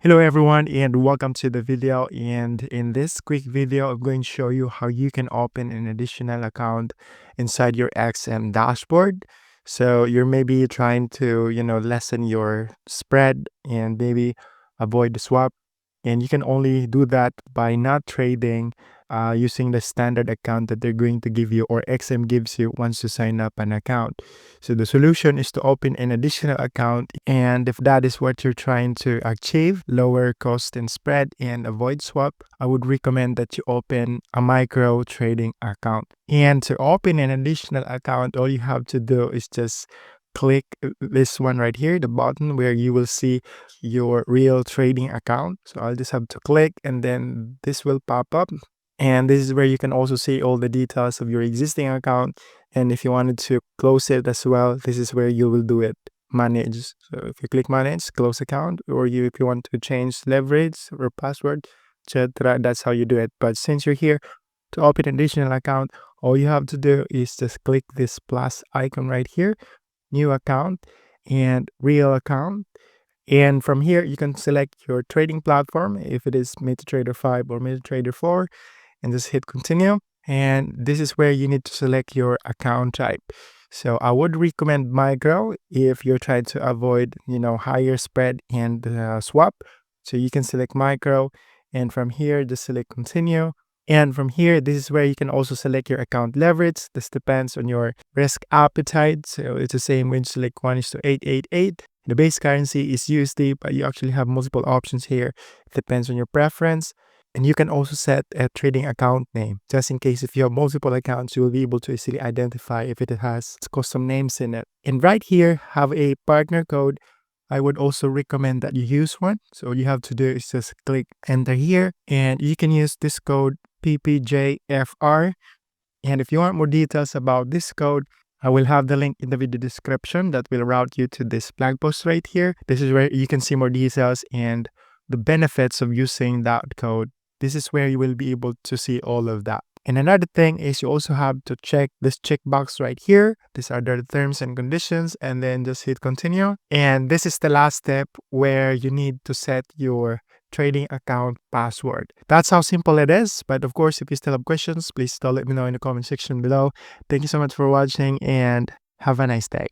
Hello everyone and welcome to the video, and in this quick video I'm going to show you how you can open an additional account inside your XM dashboard. So you're maybe trying to lessen your spread and maybe avoid the swap, and you can only do that by not trading using the standard account that they're going to give you or XM gives you once you sign up an account. So the solution is to open an additional account, and if that is what you're trying to achieve, lower cost and spread and avoid swap, I would recommend that you open a micro trading account. And to open an additional account, all you have to do is just click this one right here, the button where you will see your real trading account. So I'll just have to click and then this will pop up. And this is where you can also see all the details of your existing account. And if you wanted to close it as well, this is where you will do it. Manage. So if you click manage, close account, or if you want to change leverage or password, etc., that's how you do it. But since you're here to open an additional account, all you have to do is just click this plus icon right here, new account and real account. And from here, you can select your trading platform, if it is MetaTrader 5 or MetaTrader 4, and just hit continue. And this is where you need to select your account type. So I would recommend micro if you're trying to avoid, higher spread and swap. So you can select micro, and from here, just select continue. And from here, this is where you can also select your account leverage. This depends on your risk appetite. So it's the same when you select 1:888. The base currency is USD, but you actually have multiple options here. It depends on your preference. And you can also set a trading account name. Just in case if you have multiple accounts, you will be able to easily identify if it has custom names in it. And right here, have a partner code. I would also recommend that you use one. So all you have to do is just click enter here, and you can use this code PPJFR. And if you want more details about this code, I will have the link in the video description that will route you to this blog post right here. This is where you can see more details and the benefits of using that code. This is where you will be able to see all of that. And another thing is you also have to check this checkbox right here. These are the terms and conditions, and then just hit continue. And this is the last step where you need to set your trading account password. That's how simple it is. But of course, if you still have questions, please let me know in the comment section below. Thank you so much for watching and have a nice day.